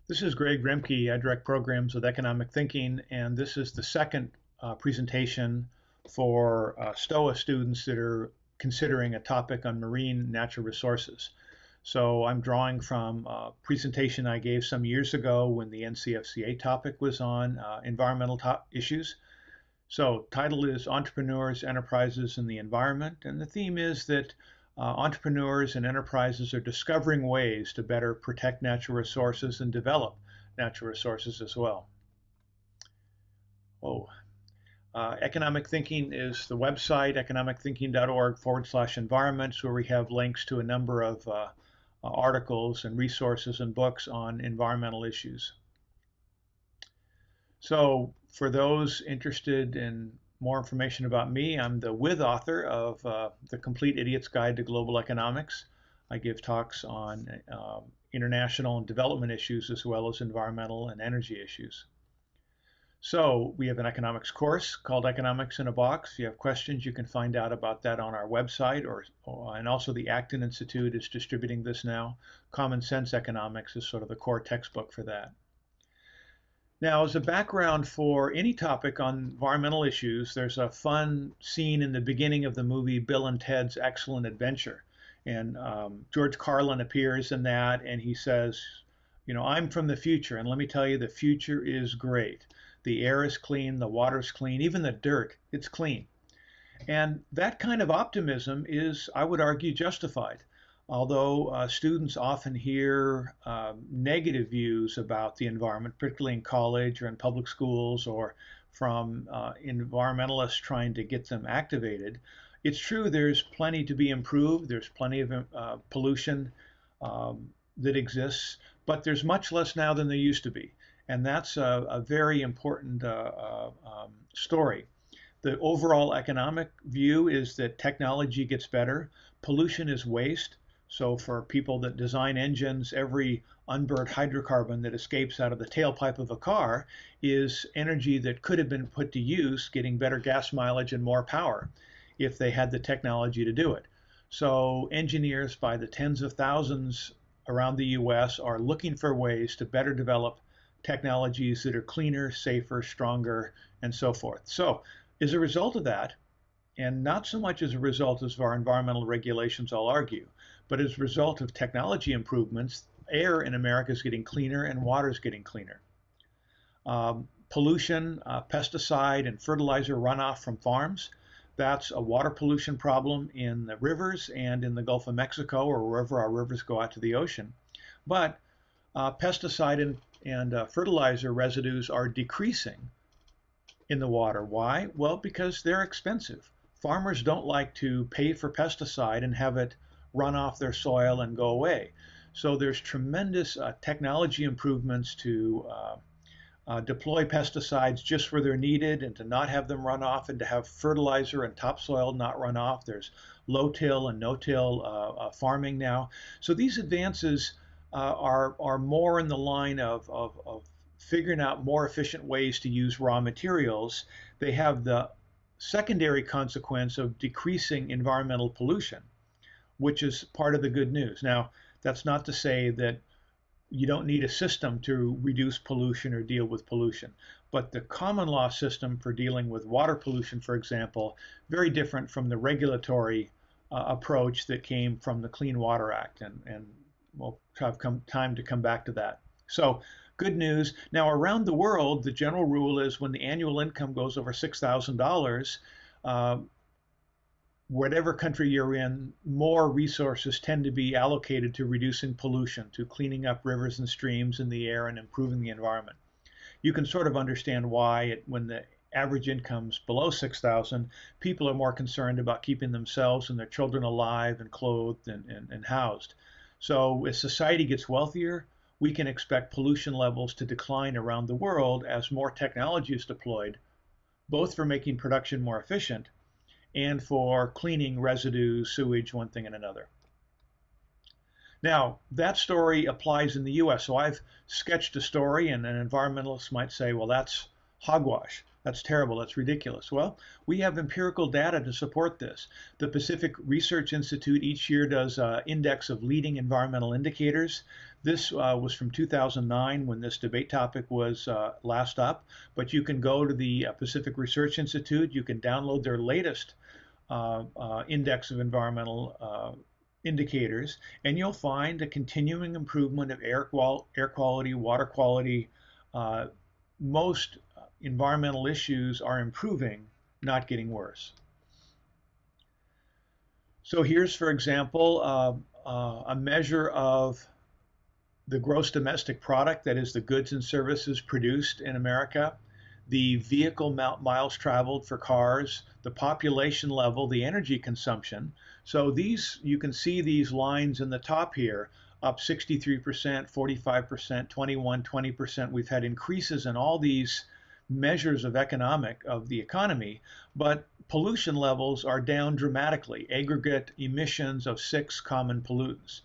This is Greg Remke. I direct programs with Economic Thinking, and this is the second presentation for STOA students that are considering a topic on marine natural resources. So I'm drawing from a presentation I gave some years ago when the NCFCA topic was on environmental issues. So title is Entrepreneurs, Enterprises, and the Environment, and the theme is that entrepreneurs and enterprises are discovering ways to better protect natural resources and develop natural resources as well. Oh, Economic Thinking is the website, economicthinking.org/environments, where we have links to a number of articles and resources and books on environmental issues. So for those interested in more information about me, I'm the author of The Complete Idiot's Guide to Global Economics. I give talks on international and development issues as well as environmental and energy issues. So we have an economics course called Economics in a Box. If you have questions, you can find out about that on our website, and also the Acton Institute is distributing this now. Common Sense Economics is sort of the core textbook for that. Now, as a background for any topic on environmental issues, there's a fun scene in the beginning of the movie Bill and Ted's Excellent Adventure. And George Carlin appears in that, and he says, you know, I'm from the future, and let me tell you, the future is great. The air is clean, the water's clean, even the dirt, it's clean. And that kind of optimism is, I would argue, justified. Although students often hear negative views about the environment, particularly in college or in public schools or from environmentalists trying to get them activated, it's true there's plenty to be improved. There's plenty of pollution that exists, but there's much less now than there used to be. And that's a very important story. The overall economic view is that technology gets better. Pollution is waste. So for people that design engines, every unburned hydrocarbon that escapes out of the tailpipe of a car is energy that could have been put to use, getting better gas mileage and more power if they had the technology to do it. So engineers by the tens of thousands around the US are looking for ways to better develop technologies that are cleaner, safer, stronger, and so forth. So as a result of that, and not so much as a result of our environmental regulations, I'll argue, but as a result of technology improvements, air in America is getting cleaner and water is getting cleaner. Pollution, pesticide and fertilizer runoff from farms, that's a water pollution problem in the rivers and in the Gulf of Mexico or wherever our rivers go out to the ocean. But pesticide and fertilizer residues are decreasing in the water. Why? Well, because they're expensive. Farmers don't like to pay for pesticide and have it run off their soil and go away. So there's tremendous technology improvements to deploy pesticides just where they're needed and to not have them run off and to have fertilizer and topsoil not run off. There's low-till and no-till farming now. So these advances are more in the line of figuring out more efficient ways to use raw materials. They have the secondary consequence of decreasing environmental pollution, which is part of the good news. Now, that's not to say that you don't need a system to reduce pollution or deal with pollution, but the common law system for dealing with water pollution, for example, very different from the regulatory approach that came from the Clean Water Act, and we'll have time to come back to that. So good news. Now, around the world, the general rule is when the annual income goes over $6,000, whatever country you're in, more resources tend to be allocated to reducing pollution, to cleaning up rivers and streams in the air and improving the environment. You can sort of understand why when the average income's below 6,000, people are more concerned about keeping themselves and their children alive and clothed and housed. So as society gets wealthier, we can expect pollution levels to decline around the world as more technology is deployed, both for making production more efficient and for cleaning residue, sewage, one thing and another. Now, that story applies in the US. So I've sketched a story, and an environmentalist might say, well, that's hogwash. That's terrible. That's ridiculous. Well, we have empirical data to support this. The Pacific Research Institute each year does an index of leading environmental indicators. This was from 2009 when this debate topic was last up, but you can go to the Pacific Research Institute. You can download their latest index of environmental indicators, and you'll find a continuing improvement of air quality, water quality. Most environmental issues are improving, not getting worse. So here's, for example, a measure of the gross domestic product, that is the goods and services produced in America, the vehicle miles traveled for cars, the population level, the energy consumption. So these, you can see these lines in the top here, up 63%, 45%, 21, 20%. We've had increases in all these measures of the economy, but pollution levels are down dramatically, aggregate emissions of 6 common pollutants.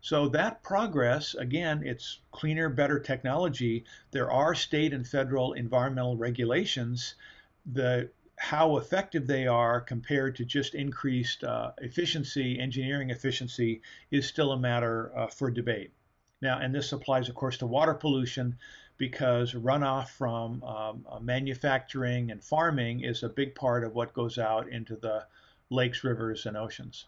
So that progress, again, it's cleaner, better technology. There are state and federal environmental regulations. How effective they are compared to just increased efficiency, engineering efficiency, is still a matter for debate. Now, and this applies, of course, to water pollution, because runoff from manufacturing and farming is a big part of what goes out into the lakes, rivers, and oceans.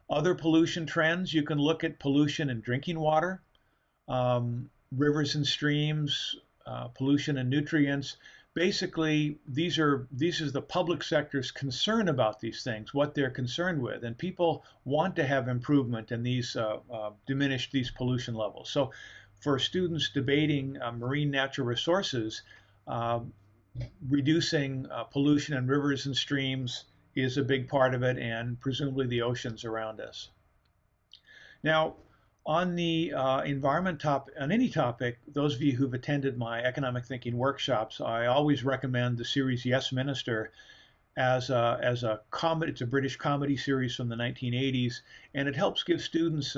Other pollution trends, you can look at pollution in drinking water, rivers and streams, pollution and nutrients. Basically, these is the public sector's concern about these things, what they're concerned with, and people want to have improvement in these diminish these pollution levels. So, for students debating marine natural resources, reducing pollution in rivers and streams is a big part of it, and presumably the oceans around us. Now, on the on any topic, those of you who've attended my economic thinking workshops, I always recommend the series Yes Minister as a comedy. It's a British comedy series from the 1980s, and it helps give students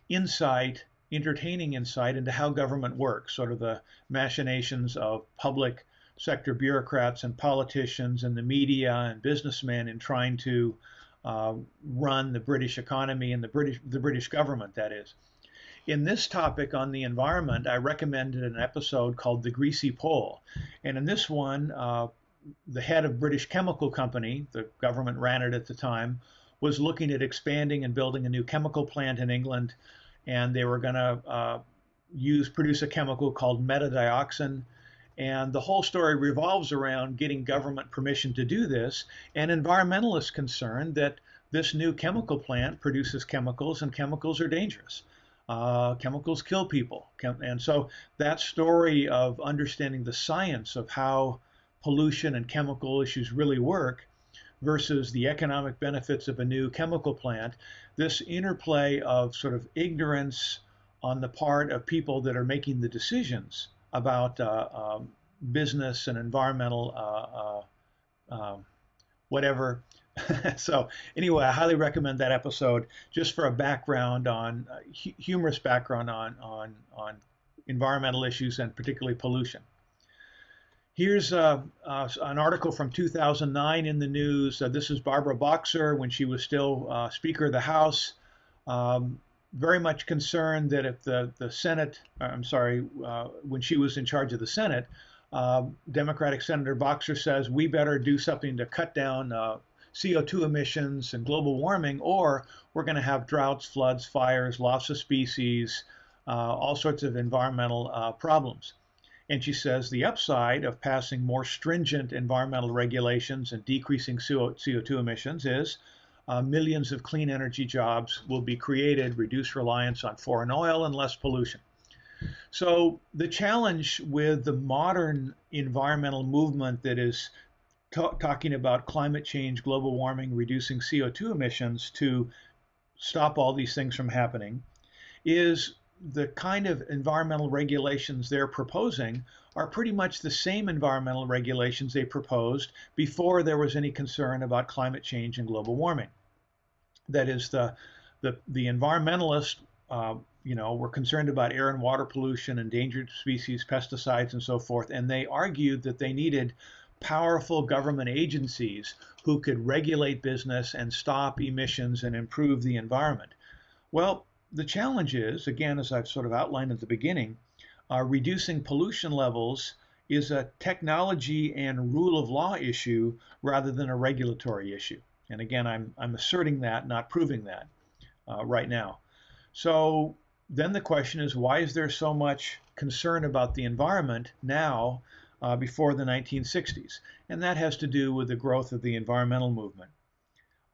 insight, entertaining insight into how government works, sort of the machinations of public sector bureaucrats and politicians and the media and businessmen in trying to run the British economy and the British government, that is. In this topic on the environment, I recommended an episode called The Greasy Pole. And in this one, the head of British Chemical Company, the government ran it at the time, was looking at expanding and building a new chemical plant in England. And they were going to produce a chemical called metadioxin. And the whole story revolves around getting government permission to do this, and environmentalists concerned that this new chemical plant produces chemicals, and chemicals are dangerous. Chemicals kill people. And so that story of understanding the science of how pollution and chemical issues really work versus the economic benefits of a new chemical plant, this interplay of sort of ignorance on the part of people that are making the decisions about business and environmental whatever. So anyway, I highly recommend that episode just for a background on humorous background on environmental issues and particularly pollution. Here's an article from 2009 in the news. This is Barbara Boxer when she was still Speaker of the House. Very much concerned that if the Senate, when she was in charge of the Senate, Democratic Senator Boxer says we better do something to cut down CO2 emissions and global warming, or we're going to have droughts, floods, fires, loss of species, all sorts of environmental problems. And she says the upside of passing more stringent environmental regulations and decreasing CO2 emissions is millions of clean energy jobs will be created, reduce reliance on foreign oil, and less pollution. So the challenge with the modern environmental movement that is talking about climate change, global warming, reducing CO2 emissions to stop all these things from happening is the kind of environmental regulations they're proposing are pretty much the same environmental regulations they proposed before there was any concern about climate change and global warming. That is, the environmentalists were concerned about air and water pollution, endangered species, pesticides, and so forth. And they argued that they needed powerful government agencies who could regulate business and stop emissions and improve the environment. Well, the challenge is, again, as I've sort of outlined at the beginning, reducing pollution levels is a technology and rule of law issue rather than a regulatory issue. And again, I'm asserting that, not proving that right now. So then the question is, why is there so much concern about the environment now before the 1960s? And that has to do with the growth of the environmental movement.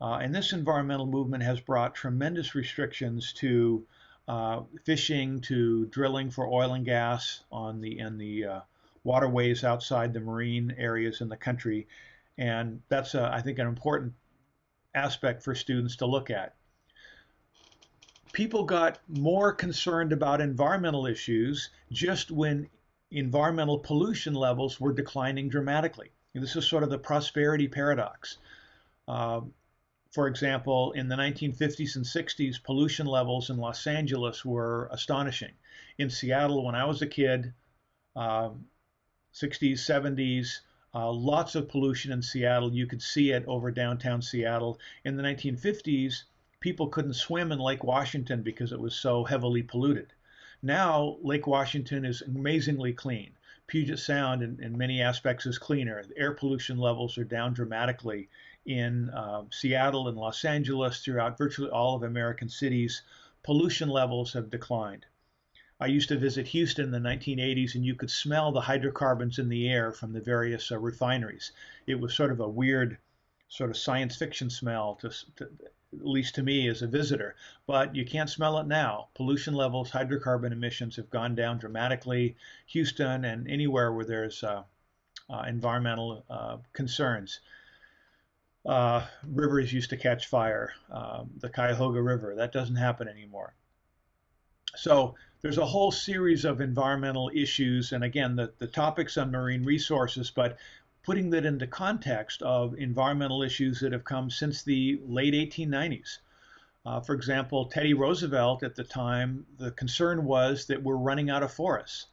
And this environmental movement has brought tremendous restrictions to fishing, to drilling for oil and gas in the waterways outside the marine areas in the country. And that's, I think, an important aspect for students to look at. People got more concerned about environmental issues just when environmental pollution levels were declining dramatically. And this is sort of the prosperity paradox. For example, in the 1950s and 60s, pollution levels in Los Angeles were astonishing. In Seattle, when I was a kid, 60s, 70s, lots of pollution in Seattle. You could see it over downtown Seattle. In the 1950s, people couldn't swim in Lake Washington because it was so heavily polluted. Now, Lake Washington is amazingly clean. Puget Sound, in many aspects, is cleaner. The air pollution levels are down dramatically in Seattle and Los Angeles, throughout virtually all of American cities. Pollution levels have declined. I used to visit Houston in the 1980s, and you could smell the hydrocarbons in the air from the various refineries. It was sort of a weird, sort of science fiction smell, at least to me as a visitor. But you can't smell it now. Pollution levels, hydrocarbon emissions have gone down dramatically. Houston and anywhere where there's environmental concerns. Rivers used to catch fire. The Cuyahoga River, that doesn't happen anymore. So there's a whole series of environmental issues, and again, the topics on marine resources, but putting that into context of environmental issues that have come since the late 1890s. For example, Teddy Roosevelt at the time, the concern was that we're running out of forests.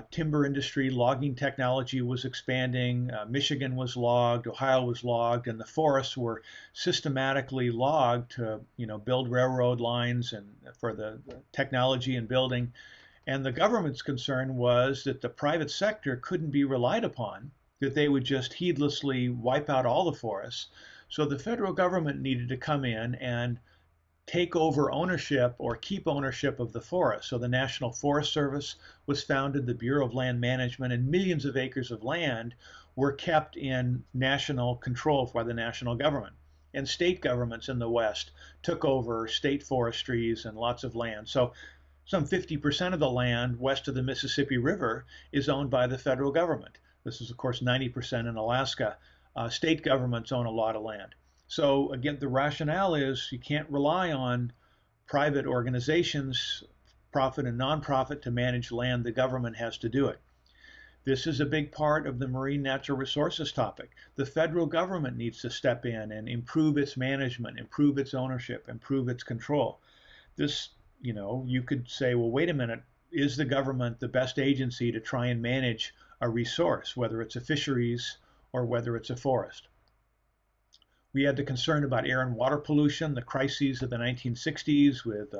Timber industry, logging technology was expanding. Michigan was logged, Ohio was logged, and the forests were systematically logged to, build railroad lines and for the technology and building. And the government's concern was that the private sector couldn't be relied upon, that they would just heedlessly wipe out all the forests. So the federal government needed to come in and take over ownership or keep ownership of the forest. So the National Forest Service was founded, the Bureau of Land Management, and millions of acres of land were kept in national control by the national government. And state governments in the West took over state forestries and lots of land. So some 50% of the land west of the Mississippi River is owned by the federal government. This is, of course, 90% in Alaska. State governments own a lot of land. So again, the rationale is you can't rely on private organizations, profit and nonprofit, to manage land. The government has to do it. This is a big part of the marine natural resources topic. The federal government needs to step in and improve its management, improve its ownership, improve its control. This, you could say, well, wait a minute, is the government the best agency to try and manage a resource, whether it's a fisheries or whether it's a forest? We had the concern about air and water pollution, the crises of the 1960s with,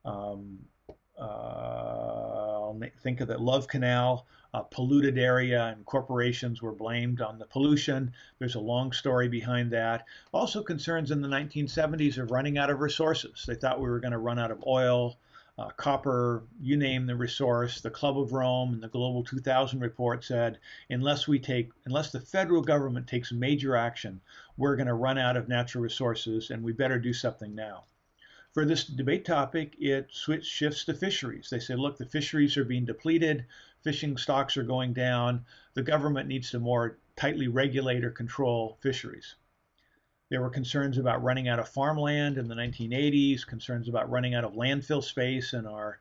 I'll think of the Love Canal, polluted area, and corporations were blamed on the pollution. There's a long story behind that. Also concerns in the 1970s of running out of resources. They thought we were going to run out of oil, copper, you name the resource. The Club of Rome and the Global 2000 report said, unless the federal government takes major action, we're going to run out of natural resources, and we better do something now. For this debate topic, it shifts to fisheries. They say, look, the fisheries are being depleted, fishing stocks are going down, the government needs to more tightly regulate or control fisheries. There were concerns about running out of farmland in the 1980s, concerns about running out of landfill space in our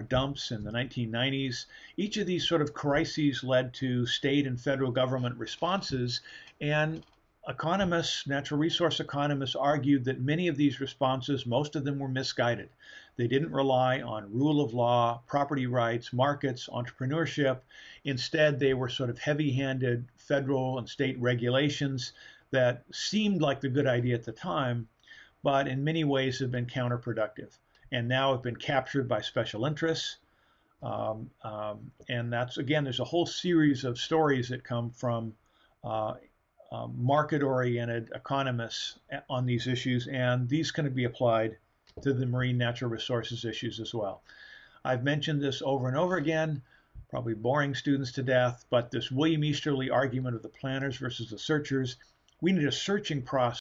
dumps in the 1990s. Each of these sort of crises led to state and federal government responses, and economists, natural resource economists, argued that many of these responses, most of them were misguided. They didn't rely on rule of law, property rights, markets, entrepreneurship. Instead, they were sort of heavy-handed federal and state regulations that seemed like the good idea at the time, but in many ways have been counterproductive and now have been captured by special interests. And that's, again, there's a whole series of stories that come from market-oriented economists on these issues, and these can be applied to the marine natural resources issues as well. I've mentioned this over and over again, probably boring students to death, but this William Easterly argument of the planners versus the searchers, we need a searching process